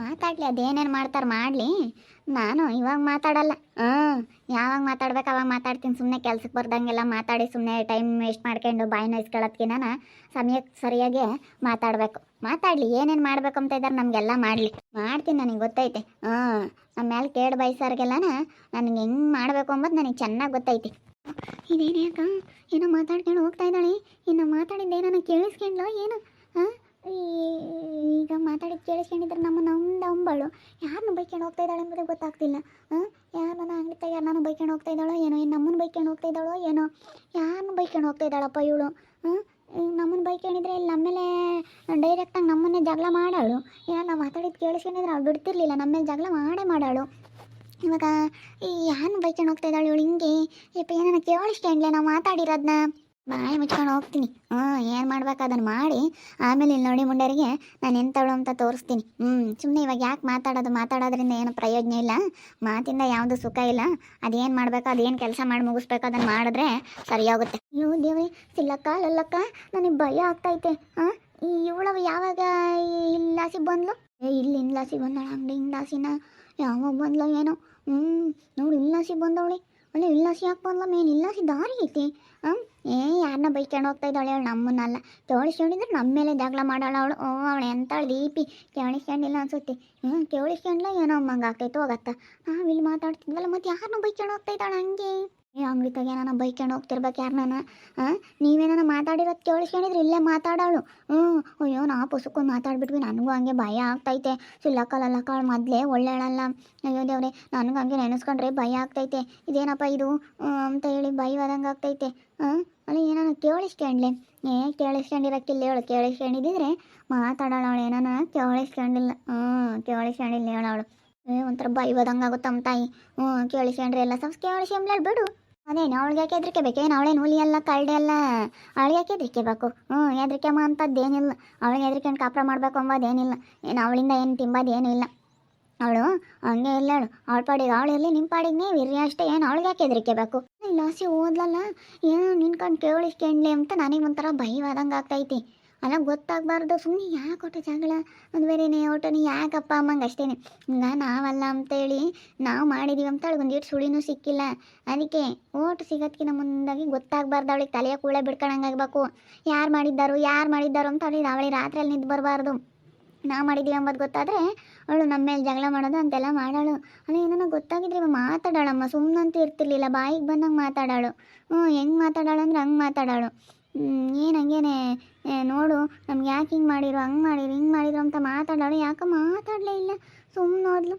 ಮಾತಾಡ್ಲಿ ಅದೇನೇನು ಮಾಡ್ತಾರೆ ಮಾಡಲಿ. ನಾನು ಇವಾಗ ಮಾತಾಡಲ್ಲ. ಯಾವಾಗ ಮಾತಾಡ್ಬೇಕು ಅವಾಗ ಮಾತಾಡ್ತೀನಿ. ಸುಮ್ಮನೆ ಕೆಲ್ಸಕ್ಕೆ ಬರ್ದಂಗೆಲ್ಲ ಮಾತಾಡಿ ಸುಮ್ಮನೆ ಟೈಮ್ ವೇಸ್ಟ್ ಮಾಡ್ಕೊಂಡು ಬಾಯಿ ನೋಯಿಸ್ಕೊಳ್ಳೋದಕ್ಕೆ ನಾನು ಸಮಯಕ್ಕೆ ಸರಿಯಾಗಿ ಮಾತಾಡಬೇಕು. ಮಾತಾಡಲಿ ಏನೇನು ಮಾಡ್ಬೇಕು ಅಂತ ಇದ್ದಾರೆ ನಮಗೆಲ್ಲ ಮಾಡಲಿ. ಮಾಡ್ತೀನಿ, ನನಗೆ ಗೊತ್ತೈತೆ. ನಮ್ಮ ಮೇಲೆ ಕೇಡು ಬಯಸೋರಿಗೆಲ್ಲನ ನನಗೆ ಹೆಂಗೆ ಮಾಡಬೇಕು ಅಂಬೋದು ನನಗೆ ಚೆನ್ನಾಗಿ ಗೊತ್ತೈತಿ. ಇದೇನು ಯಾಕ ಏನೋ ಮಾತಾಡ್ಕೊಂಡು ಹೋಗ್ತಾ ಇದ್ದಾಳೆ. ಇನ್ನು ಮಾತಾಡಿದ್ದೇನೋ ಕೇಳಿಸ್ಕೊಂಡ್ಲೋ ಏನು? ಹಾಂ, ಈಗ ಮಾತಾಡಿದ್ದು ಕೇಳಿಸ್ಕೊಂಡಿದ್ರೆ ನಮ್ಮದು ಅಂಬಳು ಯಾರನ್ನು ಬೈಕೊಂಡು ಹೋಗ್ತಾ ಇದ್ದಾಳೆ ಎಂಬುದೇ ಗೊತ್ತಾಗ್ತಿಲ್ಲ. ಯಾರನ್ನ ಅಂಗಡಿ ತೆಗೆ ಯಾರನ್ನ ಬೈಕೊಂಡು ಹೋಗ್ತಾ ಇದ್ದಾಳೋ ಏನೋ, ಇನ್ನು ನಮ್ಮನ್ನು ಬೈಕೊಂಡು ಹೋಗ್ತಾ ಇದ್ದಾಳೋ ಏನೋ. ಯಾರನ್ನು ಬೈಕೊಂಡು ಹೋಗ್ತಾ ಇದ್ದಾಳಪ್ಪ ಇವಳು? ನಮ್ಮನ್ನು ಬೈಕೊಂಡಿದ್ರೆ ಇಲ್ಲಿ ನಮ್ಮೇಲೆ ಡೈರೆಕ್ಟಾಗಿ ನಮ್ಮನ್ನೇ ಜಗಳ ಮಾಡಾಳು. ಏನೋ ನಾವು ಮಾತಾಡಿದ್ದು ಕೇಳಿಸ್ಕೊಂಡಿದ್ರೆ ಅವ್ಳು ಬಿಡ್ತಿರ್ಲಿಲ್ಲ, ನಮ್ಮೇಲೆ ಜಗಳ ಮಾಡಾಳು. ಇವಾಗ ಯಾರನ್ನು ಬೈಕೊಂಡು ಹೋಗ್ತಾ ಇದ್ದಾಳೆ ಇವಳು? ಹಿಂಗೆ ಯಪ್ಪ ಏನಾರ ಕೇಳಿಸ್ಕೊಂಡ್ಲೆ ನಾವು ಮಾತಾಡಿರೋದನ್ನ. ಬಾಯಿ ಮುಚ್ಕೊಂಡು ಹೋಗ್ತೀನಿ. ಏನು ಮಾಡ್ಬೇಕು ಅದನ್ನು ಮಾಡಿ ಆಮೇಲೆ ಇಲ್ಲಿ ನೋಡಿ ಮುಂಡರಿಗೆ ನಾನು ಎಂಥವಳು ಅಂತ ತೋರಿಸ್ತೀನಿ. ಸುಮ್ಮನೆ ಇವಾಗ ಯಾಕೆ ಮಾತಾಡೋದ್ರಿಂದ ಏನು ಪ್ರಯೋಜನ ಇಲ್ಲ. ಮಾತಿಂದ ಯಾವುದು ಸುಖ ಇಲ್ಲ. ಅದೇನು ಮಾಡಬೇಕು, ಅದೇನು ಕೆಲಸ ಮಾಡಿ ಮುಗಿಸ್ಬೇಕು ಅದನ್ನು ಮಾಡಿದ್ರೆ ಸರಿಯಾಗುತ್ತೆ. ಅಯ್ಯೋ ದೇವ್ರಿ, ಸಿಲ್ಲಕ್ಕ ಲಲ್ಲಕ್ಕ ನನಗೆ ಭಯ ಆಗ್ತೈತೆ. ಇವಳವ ಯಾವಾಗ ಇಲ್ಲಾಸಿ ಬಂದ್ಲು? ಇಲ್ಲಿ ಇಲ್ಲಾಸಿ ಬಂದಳ, ಅಂಗಡಿ ಹಿಂದಾಸಿನ ಯಾವಾಗ ಬಂದ್ಲ ಏನೋ. ನೋಡಿ ಇಲ್ಲಾಸಿ ಬಂದವಳೆ. ಒಳ್ಳೆ ಇಲ್ಲಾಸಿ ಯಾಕೆ ಬಂದ್ಲ? ಮೇನ್ ಇಲ್ಲಾಸಿ ದಾರಿ ಐತಿ. ಯಾರನ್ನ ಬೈಕೊಂಡು ಹೋಗ್ತಾ ಇದ್ದಾಳೆ ಅವಳು? ನಮ್ಮನ್ನೆಲ್ಲ ಕೇಳಿಸ್ಕೊಂಡಿದ್ರೆ ನಮ್ಮ ಮೇಲೆ ಜಗಳ ಮಾಡಾಳ ಅವಳು. ಅವಳು ಎಂತಾಳು ದೀಪಿ ಕೇಳಿಸ್ಕೊಂಡಿಲ್ಲ ಅನ್ಸುತ್ತೆ. ಕೇಳಿಸ್ಕೊಂಡ್ಲ ಏನೋ ಅಮ್ಮಂಗೆ ಆಗ್ತೈತೆ ಹೋಗತ್ತ. ನಾವು ಇಲ್ಲಿ ಮಾತಾಡ್ತಿದ್ವಲ್ಲ, ಮತ್ತೆ ಯಾರನ್ನ ಬೈಕೊಂಡು ಹೋಗ್ತಾ ಇದ್ದಾಳೆ ಹಂಗೆ? ಅಂಗಡಿ ತೆಗೆ ನಾನು ಬೈಕೊಂಡು ಹೋಗ್ತಿರ್ಬೇಕು ಯಾರನ್ನ. ನೀವೇನ ಮಾತಾಡಿರೋದು ಕೇಳಿಸ್ಕೊಂಡಿದ್ರೆ ಇಲ್ಲೇ ಮಾತಾಡೋಳು. ಅಯ್ಯೋ ನಾ ಪುಸುಕೊಂಡು ಮಾತಾಡ್ಬಿಟ್ವಿ. ನನಗೂ ಹಂಗೆ ಭಯ ಆಗ್ತೈತೆ. ಸಿಲ್ಲಕ್ಕಳಲ್ಲಕ್ಕಳು ಮೊದಲೇ ಒಳ್ಳೆಯಳಲ್ಲ. ಅಯ್ಯೋ ದೇವ್ರೆ, ನನಗೂ ಹಂಗೆ ನೆನೆಸ್ಕೊಂಡ್ರೆ ಭಯ ಆಗ್ತೈತೆ. ಇದೇನಪ್ಪ ಇದು ಅಂತ ಹೇಳಿ ಭಯವಾದಂಗೆ ಆಗ್ತೈತೆ. ಅಲ್ಲಿ ಏನಾನ ಕೇಳಿಸ್ಕೊಂಡ್ಲೆ? ಕೇಳಿಸ್ಕೊಂಡಿರಕ್ಕಿಲ್ಲ ಹೇಳು. ಕೇಳಿಸ್ಕೊಂಡಿದ್ದಿದ್ರೆ ಮಾತಾಡೋಳು. ಏನಾನ ಕೇಳಿಸ್ಕೊಂಡಿಲ್ಲ. ಕೇಳಿಸ್ಕೊಂಡಿಲ್ಲ ಹೇಳೋಳು. ಒಂಥರ ಭಯವಾದಂಗೆ ಆಗುತ್ತೆ ನಮ್ಮ ತಾಯಿ. ಕೇಳಿಸ್ಕೊಂಡ್ರೆ ಎಲ್ಲ ಕೇಳಿಸ್ಕೊಂಬ್ಲಾಳು ಬಿಡು. ಅದೇನು ಅವಳಿಗೆ ಯಾಕೆ ಹೆದರಿಕೆ ಬೇಕು? ಏನು ಅವಳೇನು ಹುಲಿ ಅಲ್ಲ ಕರಡಿ ಅಲ್ಲ, ಅವಳಿಗೆ ಯಾಕೆ ಹೆದರಿಕೆ ಬೇಕು? ಹೆದರಿಕೆಮ್ಮ ಅಂಥದ್ದೇನಿಲ್ಲ. ಅವಳಿಗೆ ಹೆದರಿಕೆಂಡು ಕಾಪುರ ಮಾಡಬೇಕು ಅಂಬೋದೇನಿಲ್ಲ. ಏನು ಅವಳಿಂದ ಏನು ತಿಂಬೋದೇನು ಇಲ್ಲ. ಅವಳು ಹಂಗೆ ಇಲ್ಲ ಹೇಳು. ಅವಳ ಪಾಡಿಗೆ ಅವಳು ಇರಲಿ, ನಿಮ್ಮ ಪಾಡಿಗೆ ನೀವು ಇರ್ರಿ ಅಷ್ಟೇ. ಏನು ಅವಳಿಗೆ ಯಾಕೆ ಹೆದರಿಕೆ ಬೇಕು? ಲಾಸಿ ಓದ್ಲಲ್ಲ, ಏನೋ ನಿನ್ಕೊಂಡು ಕೇಳಿಸ್ಕೊಂಡ್ಲಿ ಅಂತ ನನಗೆ ಒಂಥರ ಭಯವಾದಂಗೆ ಆಗ್ತೈತಿ. ಅಲ್ಲ ಗೊತ್ತಾಗಬಾರ್ದು ಸುಮ್ಮನೆ ಯಾಕೆ ಒಟ್ಟು ಜಗಳ ಒಂದು ಬೇರೆನೇ ಒಟ್ಟು ಯಾಕಪ್ಪ ಅಮ್ಮಂಗೆ ಅಷ್ಟೇ. ಈಗ ನಾವಲ್ಲ ಅಂತೇಳಿ ನಾವು ಮಾಡಿದ್ದೀವಿ ಅಂತ ಅವಳಿಗೆ ಒಂದಿಟ್ಟು ಸುಳಿನೂ ಸಿಕ್ಕಿಲ್ಲ. ಅದಕ್ಕೆ ಓಟು ಸಿಗೋದಕ್ಕಿಂತ ಮುಂದಾಗಿ ಗೊತ್ತಾಗಬಾರ್ದು. ಅವಳಿಗೆ ತಲೆಯ ಕೂಳೆ ಬಿಡ್ಕೊಂಡಂಗಾಗಬೇಕು. ಯಾರು ಮಾಡಿದ್ದಾರೋ ಅಂತ ಅವಳಿಗೆ ರಾತ್ರಿಯಲ್ಲಿ ನಿದ್ದು ಬರಬಾರ್ದು. ನಾವು ಮಾಡಿದ್ದೀವಿ ಅಂಬೋದು ಗೊತ್ತಾದರೆ ಅವಳು ನಮ್ಮ ಮೇಲೆ ಜಗಳ ಮಾಡೋದು ಅಂತೆಲ್ಲ ಮಾಡಾಳು. ಅಲ್ಲ ಏನೋ ಗೊತ್ತಾಗಿದ್ರೆ ಮಾತಾಡೋಳಮ್ಮ, ಸುಮ್ಮನಂತೂ ಇರ್ತಿರ್ಲಿಲ್ಲ. ಬಾಯಿಗೆ ಬಂದಂಗೆ ಮಾತಾಡೋಳು. ಹೆಂಗೆ ಮಾತಾಡೋಳು ಅಂದ್ರೆ ಹಂಗೆ ಮಾತಾಡೋಳು. ಏನು ಹಂಗೇನೆ ನೋಡು ನಮ್ಗೆ ಯಾಕೆ ಹಿಂಗೆ ಮಾಡಿರು, ಹಂಗೆ ಮಾಡಿರು, ಹಿಂಗೆ ಮಾಡಿರು ಅಂತ ಮಾತಾಡೋಳು. ಯಾಕೆ ಮಾತಾಡಲೇ ಇಲ್ಲ, ಸುಮ್ಮನೆ ಹೋದ್ಲು.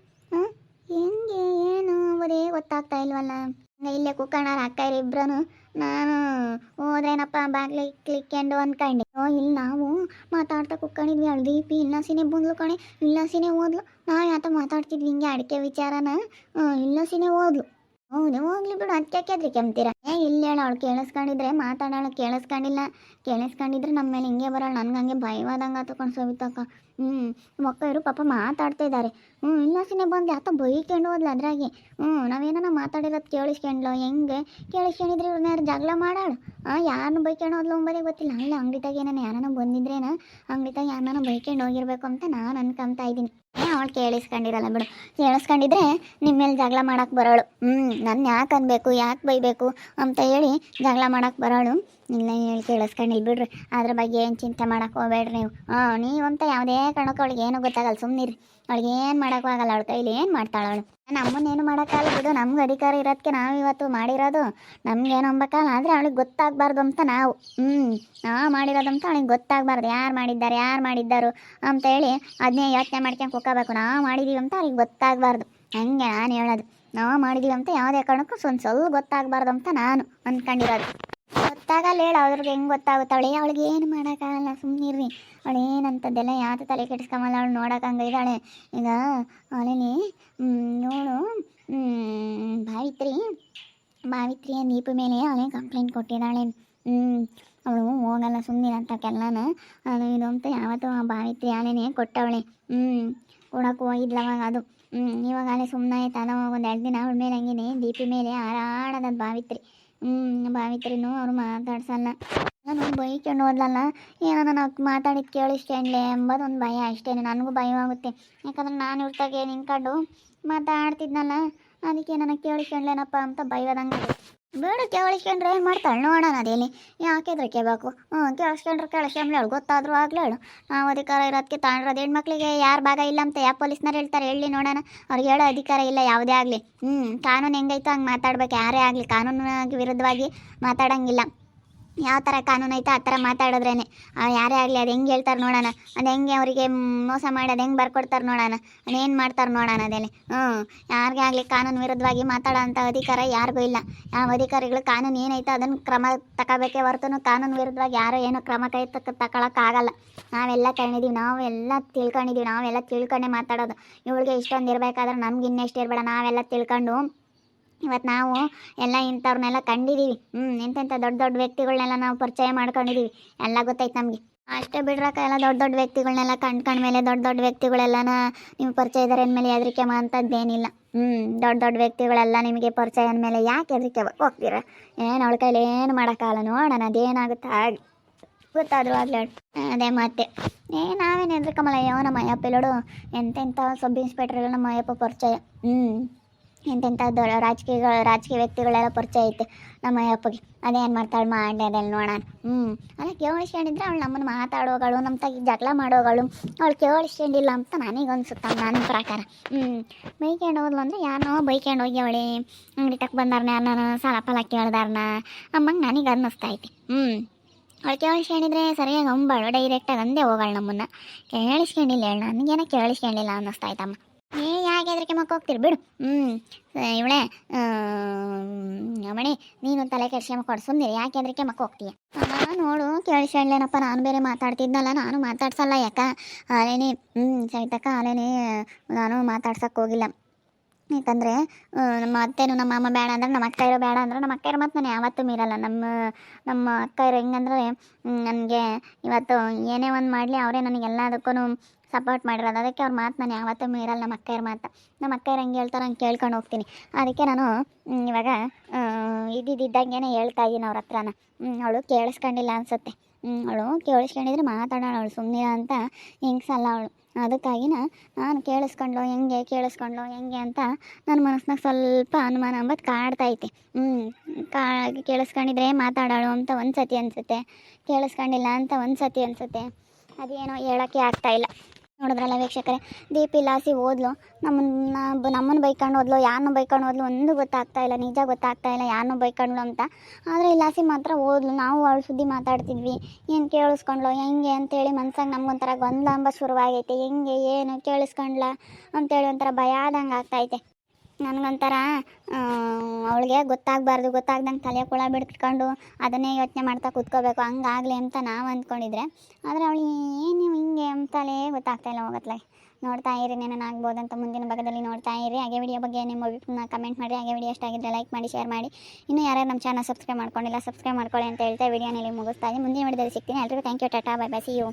ಹೆಂಗೆ ಏನು ಬರೀ ಗೊತ್ತಾಗ್ತಾ ಇಲ್ವಲ್ಲ. ಇಲ್ಲೇ ಕುಕ್ಕಣ್ಣಾರ ಅಕ್ಕ ಇಬ್ರು. ನಾನು ಹೋದ್ರೇನಪ್ಪ ಬಾಗ್ಲಿ ಕ್ಲಿಕ್ಕೆಂಡು ಅಂದ್ಕೊಂಡೆ. ಇಲ್ಲಿ ನಾವು ಮಾತಾಡ್ತಾ ಕುಕ್ಕಣಿದ್ವಿ. ಅವಳು ದೀಪಿ ಇಲ್ಲಾಸಿನೇ ಬಂದ್ಲು ಕಣೆ. ಇಲ್ಲಾಸಿನೇ ಓದ್ಲು. ನಾವು ಯಾತ ಮಾತಾಡ್ತಿದ್ವಿ ಹಿಂಗೆ ಅಡಿಕೆ ವಿಚಾರನ. ಇಲ್ಲಾಸಿನೇ ಓದ್ಲು. ಹೌದು ಹೋಗ್ಲಿ ಬಿಡು, ಅದಕ್ಕೆ ಹೆದ್ರಿಕೆ ಅಂತೀರ. ಇಲ್ಲ ಹೇಳ, ಅವಳು ಕೇಳಿಸ್ಕೊಂಡಿದ್ರೆ ಮಾತಾಡೋಳು. ಕೇಳಿಸ್ಕೊಂಡಿದ್ರೆ ನಮ್ಮ ಮೇಲೆ ಹಿಂಗೆ ಬರೋಳು. ನನಗೆ ಹಂಗೆ ಭಯವಾದಂಗೆ ಆತಕೊಂಡು ಸವಿತಕ್ಕ. ಮಕ್ಕಳು ಪಾಪ ಮಾತಾಡ್ತಾ ಇದ್ದಾರೆ. ಇಲ್ಲಾಸಿನೇ ಬಂದು ಯಾತ ಬೈಕೊಂಡು ಹೋದ್ಲು ಅದ್ರಾಗೆ. ನಾವೇನ ಮಾತಾಡಿರೋದು ಕೇಳಿಸ್ಕೊಂಡ್ಲು. ಹೆಂಗೆ ಕೇಳಿಸ್ಕೊಂಡಿದ್ರೆ ಇವ್ರನ್ನ ಜಗಳ ಮಾಡಾಳು. ಯಾರನ್ನು ಬೈಕೊಂಡು ಹೋದ್ಲು ಅಂಬೋದೇ ಗೊತ್ತಿಲ್ಲ. ಅಲ್ಲ ಅಂಗಡಿ ತಾಗ ನಾನು ಯಾರನ್ನ ಬಂದಿದ್ರೇನ ಅಂಗಡಿ ತಾಗ ಯಾರನ್ನ ಬೈಕೊಂಡು ಹೋಗಿರ್ಬೇಕು ಅಂತ ನಾನು ಅನ್ಕೊಂತಾ ಇದ್ದೀನಿ. ಅವಳು ಕೇಳಿಸ್ಕೊಂಡಿರಲ್ಲ ಬಿಡು. ಕೇಳಿಸ್ಕೊಂಡಿದ್ರೆ ನಿಮ್ಮ ಮೇಲೆ ಜಗಳ ಮಾಡೋಕೆ ಬರೋಳು. ನನ್ನ ಯಾಕೆ ಅನ್ಬೇಕು, ಯಾಕೆ ಬೈಬೇಕು ಅಂತ ಹೇಳಿ ಜಗಳ ಮಾಡೋಕೆ ಬರೋಳು. ಇಲ್ಲ ಹೇಳಿ ಕೇಳಿಸ್ಕೊಂಡಿಲ್ಲ ಬಿಡ್ರಿ. ಅದ್ರ ಬಗ್ಗೆ ಏನು ಚಿಂತೆ ಮಾಡೋಕೆ ಹೋಗ್ಬೇಡ್ರಿ ನೀವು. ನೀವಂತ ಯಾವುದೇ ಕಾರಣಕ್ಕೂ ಅವಳಿಗೆ ಏನೂ ಗೊತ್ತಾಗಲ್ಲ. ಸುಮ್ಮನಿರಿ. ಅವಳಿಗೆ ಏನು ಮಾಡೋಕ್ಕೂ ಆಗಲ್ಲ. ಅವಳ ಕೈಲಿ ಏನು ಮಾಡ್ತಾಳೆ ಅವಳು? ನಮ್ಮನ್ನೇನು ಮಾಡೋಕ್ಕಾಗಲ್ಲ ಬಿಡು. ನಮ್ಗೆ ಅಧಿಕಾರ ಇರೋದಕ್ಕೆ ನಾವು ಇವತ್ತು ಮಾಡಿರೋದು. ನಮ್ಗೇನು ಅಂಬಕ್ಕಲ್ಲ. ಆದರೆ ಅವಳಿಗೆ ಗೊತ್ತಾಗಬಾರ್ದು ಅಂತ ನಾವು ಮಾಡಿರೋದಂತ ಅವಳಿಗೆ ಗೊತ್ತಾಗಬಾರ್ದು. ಯಾರು ಮಾಡಿದ್ದಾರು ಅಂತ ಹೇಳಿ ಅದನ್ನೇ ಯೋಚನೆ ಮಾಡ್ಕೊಂಡು ಕುಕ್ಕೋಬೇಕು. ನಾವು ಮಾಡಿದ್ದೀವಿ ಅಂತ ಅವ್ರಿಗೆ ಗೊತ್ತಾಗಬಾರ್ದು. ಹಂಗೆ ನಾನು ಹೇಳೋದು. ನಾವು ಮಾಡಿದ್ದೀವಿ ಅಂತ ಯಾವುದೇ ಕಾರಣಕ್ಕೂ ಸ್ವಲ್ಪ ಗೊತ್ತಾಗಬಾರ್ದು ಅಂತ ನಾನು ಅಂದ್ಕೊಂಡಿರೋದು. ಗೊತ್ತಾಗಲ್ಲ ಹೇಳು. ಅವ್ರಿಗೆ ಹೆಂಗೆ ಗೊತ್ತಾಗುತ್ತೆ? ಅವಳಿಗೆ ಏನು ಮಾಡೋಕ್ಕಾಗಲ್ಲ. ಸುಮ್ಮನಿರ್ರಿ. ಅವಳೇನಂತದ್ದೆಲ್ಲ ಯಾವುದು ತಲೆ ಕೆಡಿಸ್ಕೊಂಬಲ್ಲ. ಅವಳು ನೋಡೋಕೆ ಹಂಗೆ ಇದ್ದಾಳೆ. ಈಗ ಅವಳೇನೆ ನೋಡು ಭಾವಿತ್ರಿಯ ದೀಪ ಮೇಲೆ ಅವಳೇ ಕಂಪ್ಲೇಂಟ್ ಕೊಟ್ಟಿದ್ದಾಳೆ. ಅವಳು ಹೋಗಲ್ಲ ಸುಮ್ಮನೆ ಅಂತಕ್ಕೆಲ್ಲನ ಅದು ಇದು ಅಂತ ಯಾವತ್ತೂ ಆ ಭಾವಿತ್ರಿ ಆಳೆನೇ ಕೊಟ್ಟವಳೆ. ಕೊಡೋಕೆ ಹೋಗಿದ್ಲವಾಗ ಅದು. ಇವಾಗ ಅಲ್ಲೇ ಸುಮ್ಮನೆ ಆಯ್ತು. ಅದ ಒಂದು 2 ದಿನ ಅವಳ ಮೇಲೆ ಹಂಗೇನೆ ದೀಪಿ ಮೇಲೆ ಹಾರಾಡೋದು ಭಾವಿತ್ರಿ. ಭಾವಿತ್ರಿನೂ ಅವ್ರು ಮಾತಾಡ್ಸಲ್ಲ. ನಾನು ಬೈಕೊಂಡು ಹೋದ್ಲಲ್ಲ, ಏನೋ ನಾನು ಮಾತಾಡಿದ್ದು ಕೇಳಿಸ್ಕೊಂಡ್ಲೆ ಎಂಬುದು ಒಂದು ಭಯ ಅಷ್ಟೇ. ನನಗೂ ಭಯವಾಗುತ್ತೆ, ಯಾಕಂದ್ರೆ ನಾನು ಇರ್ತಾಗೆ ನಿಂತ್ಕೊಂಡು ಮಾತಾಡ್ತಿದ್ನಲ್ಲ, ಅದಕ್ಕೆ ನನಗೆ ಕೇಳಿಸ್ಕೊಂಡ್ಲೇನಪ್ಪ ಅಂತ ಭಯದಂಗೆ. ಬೇಡ ಕೇಳಿಸ್ಕೊಂಡ್ರೆ ಏನು ಮಾಡ್ತಾಳೆ ನೋಡೋಣ, ಅದೇಲಿ ಯಾಕೆ ಹೆದರಿಕೆಬೇಕು. ಕೇಳಿಸ್ಕೊಂಡ್ರೆ ಅವಳು ಗೊತ್ತಾದರೂ ಆಗಲಿ ಹೇಳು. ನಾವು ಅಧಿಕಾರ ಇರೋದಕ್ಕೆ ತಾಂಡ್ರದು ಹೆಣ್ಮಕ್ಳಿಗೆ ಯಾರು ಭಾಗ ಇಲ್ಲ ಅಂತ ಯಾವ ಪೊಲೀಸ್ನವ್ರು ಹೇಳ್ತಾರೆ ಹೇಳಿ ನೋಡೋಣ. ಅವ್ರಿಗೆ ಹೇಳೋ ಅಧಿಕಾರ ಇಲ್ಲ ಯಾವುದೇ ಆಗಲಿ. ಕಾನೂನು ಹೆಂಗೈತೋ ಹಂಗೆ ಮಾತಾಡ್ಬೇಕು, ಯಾರೇ ಆಗಲಿ ಕಾನೂನಿಗೆ ವಿರುದ್ಧವಾಗಿ ಮಾತಾಡೋಂಗಿಲ್ಲ. ಯಾವ ಥರ ಕಾನೂನು ಐತೆ ಆ ಥರ ಮಾತಾಡಿದ್ರೇ ಯಾರೇ ಆಗಲಿ. ಅದು ಹೆಂಗೆ ಹೇಳ್ತಾರೆ ನೋಡೋಣ, ಅದು ಹೆಂಗೆ ಅವರಿಗೆ ಮೋಸ ಮಾಡಿ ಅದು ಹೆಂಗೆ ಬರ್ಕೊಡ್ತಾರೆ ನೋಡೋಣ, ಅದೇನು ಮಾಡ್ತಾರೆ ನೋಡೋಣ ಅದೇಲಿ. ಯಾರಿಗೇ ಆಗಲಿ ಕಾನೂನು ವಿರುದ್ಧವಾಗಿ ಮಾತಾಡೋ ಅಂಥ ಅಧಿಕಾರ ಯಾರಿಗೂ ಇಲ್ಲ. ಯಾವ ಅಧಿಕಾರಿಗಳು ಕಾನೂನು ಏನೈತೆ ಅದನ್ನು ಕ್ರಮ ತಗೋಬೇಕೇ ಹೊರತು ಕಾನೂನು ವಿರುದ್ಧವಾಗಿ ಯಾರೋ ಏನೋ ಕ್ರಮ ಕೈ ತಗೊಳಕ್ಕಾಗಲ್ಲ. ನಾವೆಲ್ಲ ಕಂಡಿದ್ದೀವಿ, ನಾವೆಲ್ಲ ತಿಳ್ಕೊಂಡಿದ್ದೀವಿ, ನಾವೆಲ್ಲ ತಿಳ್ಕೊಂಡೇ ಮಾತಾಡೋದು. ಇವಳಿಗೆ ಇಷ್ಟೊಂದು ಇರಬೇಕಾದ್ರೆ ನಮ್ಗೆ ಇನ್ನೆಷ್ಟು ಇರಬೇಡ, ನಾವೆಲ್ಲ ತಿಳ್ಕೊಂಡು ಇವತ್ತು ನಾವು ಎಲ್ಲ ಇಂಥವ್ರನ್ನೆಲ್ಲ ಕಂಡಿದ್ದೀವಿ. ಎಂತೆಂಥ ದೊಡ್ಡ ದೊಡ್ಡ ವ್ಯಕ್ತಿಗಳನ್ನೆಲ್ಲ ನಾವು ಪರಿಚಯ ಮಾಡ್ಕೊಂಡಿದ್ದೀವಿ, ಎಲ್ಲ ಗೊತ್ತೈತೆ ನಮಗೆ. ಅಷ್ಟೇ ಬಿಡ್ರಕ್ಕ, ಎಲ್ಲ ದೊಡ್ಡ ದೊಡ್ಡ ವ್ಯಕ್ತಿಗಳನ್ನೆಲ್ಲ ಕಂಡ್ಮೇಲೆ ದೊಡ್ಡ ದೊಡ್ಡ ವ್ಯಕ್ತಿಗಳೆಲ್ಲನ ನಿಮ್ಮ ಪರಿಚಯ ಇದ್ದಾರೆ ಅಂದಮೇಲೆ ಹೆದರಿಕೆ ಅಂಥದ್ದೇನಿಲ್ಲ. ದೊಡ್ಡ ದೊಡ್ಡ ವ್ಯಕ್ತಿಗಳೆಲ್ಲ ನಿಮಗೆ ಪರಿಚಯ ಅಂದಮೇಲೆ ಯಾಕೆ ಹೆದರಿಕೆ ಹೋಗ್ತೀರ? ಏನು ಅವಳ ಕೈಲಿ ಏನು ಮಾಡೋಕ್ಕಾಗಲ್ಲ, ನೋಡೋಣ ಅದೇನಾಗುತ್ತೆ ಆಗಿ ಗೊತ್ತಾದರೂ ಆಗಲಿ. ಅದೇ ಮತ್ತೆ ನಾವೇನು ಹೆದರಿಕಮಲ್ಲ. ಯಾವ ನಮ್ಮ ಅಯ್ಯಪ್ಪ ಎಂತೆಂಥ ಸಬ್ ಇನ್ಸ್ಪೆಕ್ಟರ್ಗಳು ನಮ್ಮ ಅಯ್ಯಪ್ಪ ಪರಿಚಯ. ಎಂತೆಂಥ ರಾಜಕೀಯ ವ್ಯಕ್ತಿಗಳೆಲ್ಲ ಪರಿಚಯ ಐತೆ ನಮ್ಮ ಅಯ್ಯಪ್ಪಗೆ. ಅದೇನು ಮಾಡ್ತಾಳೆ ಮಾಡಿ ಅದೆಲ್ಲ ನೋಡೋಣ. ಅಲ್ಲ ಕೇಳಿಸ್ಕೊಂಡಿದ್ರೆ ಅವಳು ನಮ್ಮನ್ನು ಮಾತಾಡೋಗಳು, ನಮ್ಮ ತಗಿ ಜಗಳ ಮಾಡೋಗಳು. ಅವಳು ಕೇಳಿಸ್ಕೊಂಡಿಲ್ಲ ಅಂತ ನನಗೆ ಅನ್ಸುತ್ತೆ, ನನ್ನ ಪ್ರಕಾರ. ಬೈಕೊಂಡು ಹೋದ್ಲು ಅಂದರೆ ಯಾರನ್ನೋ ಬೈಕೊಂಡು ಹೋಗಿ ಅವಳಿ ಅಂಗಡಿ ತಕ್ಕ ಬಂದಾರನ, ಯಾರನ್ನ ಸಾಲ ಫಲ ಕೇಳ್ದಾರನ ಅಮ್ಮಂಗೆ ನನಗೆ ಅನ್ನಿಸ್ತೈತಿ. ಅವಳು ಕೇಳಿಸ್ಕೊಂಡಿದ್ರೆ ಸರಿಯಾಗಿ ಅಂಬಾಳು, ಡೈರೆಕ್ಟಾಗಿ ಅಂದೇ ಹೋಗಳು ನಮ್ಮನ್ನು. ಕೇಳಿಸ್ಕೊಂಡಿಲ್ಲ ಹೇಳು, ನನಗೇನೋ ಕೇಳಿಸ್ಕೊಂಡಿಲ್ಲ ಅನ್ನಿಸ್ತಾಯ್ತಮ್ಮ. ಯಾಕೆ ಹೆದರಿಕೆ ಹೋಗ್ತೀರಿ ಬಿಡು. ಇವಳೇ ಅಮ್ಮಣಿ ನೀನು ತಲೆ ಕೆಡ್ಸ್ಕೊಂಡ್ ಸುಮ್ಮನೆ ಯಾಕೆ ಹೆದರಿಕೆ ಹೋಗ್ತೀಯ? ನೋಡು ಕೇಳಿಸ್ಕೊಂಡ್ಲೇನಪ್ಪ, ನಾನು ಬೇರೆ ಮಾತಾಡ್ತಿದ್ನಲ್ಲ, ನಾನು ಮಾತಾಡ್ಸಲ್ಲ. ಯಾಕ ಅಲೇನೇ ಸೈತಕ್ಕ ಅಲೇನೇ ನಾನು ಮಾತಾಡ್ಸಕ್ಕೆ ಹೋಗಿಲ್ಲ. ಯಾಕಂದರೆ ನಮ್ಮ ಅತ್ತೆನೂ ನಮ್ಮ ಅಮ್ಮ ಬೇಡ ಅಂದ್ರೆ, ನಮ್ಮ ಅಕ್ಕ ಇರೋ ಬೇಡ ಅಂದ್ರೆ, ನಮ್ಮ ಅಕ್ಕ ಇರೋ ಮತ್ತು ನಾನು ಯಾವತ್ತೂ ಮೀರಲ್ಲ. ನಮ್ಮ ಅಕ್ಕ ಇರೋ ಹೆಂಗಂದ್ರೆ ನನಗೆ ಇವತ್ತು ಏನೇ ಒಂದು ಮಾಡಲಿ ಅವರೇ ನನಗೆಲ್ಲದಕ್ಕೂ ಸಪೋರ್ಟ್ ಮಾಡಿರೋದು. ಅದಕ್ಕೆ ಅವ್ರ ಮಾತು ನಾನು ಯಾವತ್ತೂ ಮೀರಲ್ಲ. ನಮ್ಮ ಅಕ್ಕಯ್ಯರ ಮಾತು, ನಮ್ಮ ಅಕ್ಕಯ್ಯರು ಹಂಗೆ ಹೇಳ್ತಾರೆ, ಹಂಗೆ ಕೇಳ್ಕೊಂಡು ಹೋಗ್ತೀನಿ. ಅದಕ್ಕೆ ನಾನು ಇವಾಗ ಇದ್ದಿದ್ದಂಗೆ ಹೇಳ್ತಾ ಇದ್ದೀನಿ ಅವ್ರ ಹತ್ರನ. ಅವಳು ಕೇಳಿಸ್ಕೊಂಡಿಲ್ಲ ಅನಿಸುತ್ತೆ. ಅವಳು ಕೇಳಿಸ್ಕೊಂಡಿದ್ರೆ ಮಾತಾಡೋಣ, ಅವಳು ಸುಮ್ಮನೆ ಅಂತ ಹಿಂಗ್ಸಲ್ಲ ಅವಳು. ಅದಕ್ಕಾಗಿನ ನಾನು ಕೇಳಿಸ್ಕೊಂಡ್ಲು ಹೆಂಗೆ ಅಂತ ನನ್ನ ಮನಸ್ಸಿನಾಗ ಸ್ವಲ್ಪ ಅನುಮಾನ ಅಂಬತ್ತು ಕಾಡ್ತೈತೆ. ಕೇಳಿಸ್ಕೊಂಡಿದ್ರೆ ಮಾತಾಡೋಳು ಅಂತ ಒಂದು ಸತಿ ಅನಿಸುತ್ತೆ, ಕೇಳಿಸ್ಕೊಂಡಿಲ್ಲ ಅಂತ ಒಂದು ಸತಿ ಅನಿಸುತ್ತೆ. ಅದೇನೋ ಹೇಳೋಕ್ಕೆ ಆಗ್ತಾಯಿಲ್ಲ. ನೋಡಿದ್ರಲ್ಲ ವೀಕ್ಷಕರೇ, ದೀಪಿ ಲಾಸಿ ಓದ್ಲು, ನಮ್ಮನ್ನು ಬೈಕೊಂಡು ಹೋದ್ಲು, ಯಾರನ್ನೂ ಬೈಕೊಂಡು ಹೋದ್ಲು ಒಂದು ಗೊತ್ತಾಗ್ತಾಯಿಲ್ಲ, ನಿಜ ಗೊತ್ತಾಗ್ತಾಯಿಲ್ಲ ಯಾರನ್ನೂ ಬೈಕೊಂಡ್ಲು ಅಂತ. ಆದರೆ ಈ ಲಾಸಿ ಮಾತ್ರ ಓದ್ಲು. ನಾವು ಅವಳು ಸುದ್ದಿ ಮಾತಾಡ್ತಿದ್ವಿ, ಏನು ಕೇಳಿಸ್ಕೊಂಡ್ಲು ಹೆಂಗೆ ಅಂತೇಳಿ ಮನ್ಸಾಗ ನಮ್ಗೊಂಥರ ಗೊಂದಲ ಅಂಬ ಶುರುವಾಗೈತೆ. ಹೆಂಗೆ ಏನು ಕೇಳಿಸ್ಕೊಂಡ್ಲ ಅಂತೇಳಿ ಒಂಥರ ಭಯ ಆದಂಗೆ ಆಗ್ತೈತೆ ನನಗೊಂಥರ. ಅವಳಿಗೆ ಗೊತ್ತಾಗ್ದಂಗೆ ತಲೆ ಕುಳ ಬಿಡ್ಕೊಂಡು ಅದನ್ನೇ ಯೋಚನೆ ಮಾಡ್ತಾ ಕೂತ್ಕೋಬೇಕು, ಹಂಗಾಗಲಿ ಅಂತ ನಾವು ಅಂದ್ಕೊಂಡಿದ್ರೆ. ಆದರೆ ಅವಳು ಏನು ಹಿಂಗೆ ಅಂತಲೇ ಗೊತ್ತಾಗ್ತಾಯಿಲ್ಲ ಹೋಗತ್ಲಾಗೆ. ನೋಡ್ತಾ ಇರಿ, ಏನೇನಾಗ್ಬೋದಂತ ಮುಂದಿನ ಭಾಗದಲ್ಲಿ ನೋಡ್ತಾ ಇರಿ. ಹಾಗೆ ವಿಡಿಯೋ ಬಗ್ಗೆ ನಿಮ್ಮ ಅಭಿಪ್ರಾಯ ಕಮೆಂಟ್ ಮಾಡಿ. ಹಾಗೆ ವಿಡಿಯೋ ಇಷ್ಟಾಗಿದ್ದರೆ ಲೈಕ್ ಮಾಡಿ, ಶೇರ್ ಮಾಡಿ. ಇನ್ನೂ ಯಾರ್ಯಾರು ನಮ್ಮ ಚಾನಲ್ ಸಬ್ಸ್ಕ್ರೈಬ್ ಮಾಡ್ಕೊಂಡಿಲ್ಲ ಸಬ್ಸ್ಕ್ರೈಬ್ ಮಾಡ್ಕೊಳ್ಳಿ ಅಂತ ಹೇಳ್ತಾ ವಿಡಿಯೋನಲ್ಲಿ ಮುಗಿಸ್ತಾ ಇದ್ದೀನಿ. ಮುಂದಿನ ವಿಡಿಯೋದಲ್ಲಿ ಸಿಗ್ತೀನಿ. ಎಲ್ಲರಿಗೂ thank you, tata, bye bye, see you.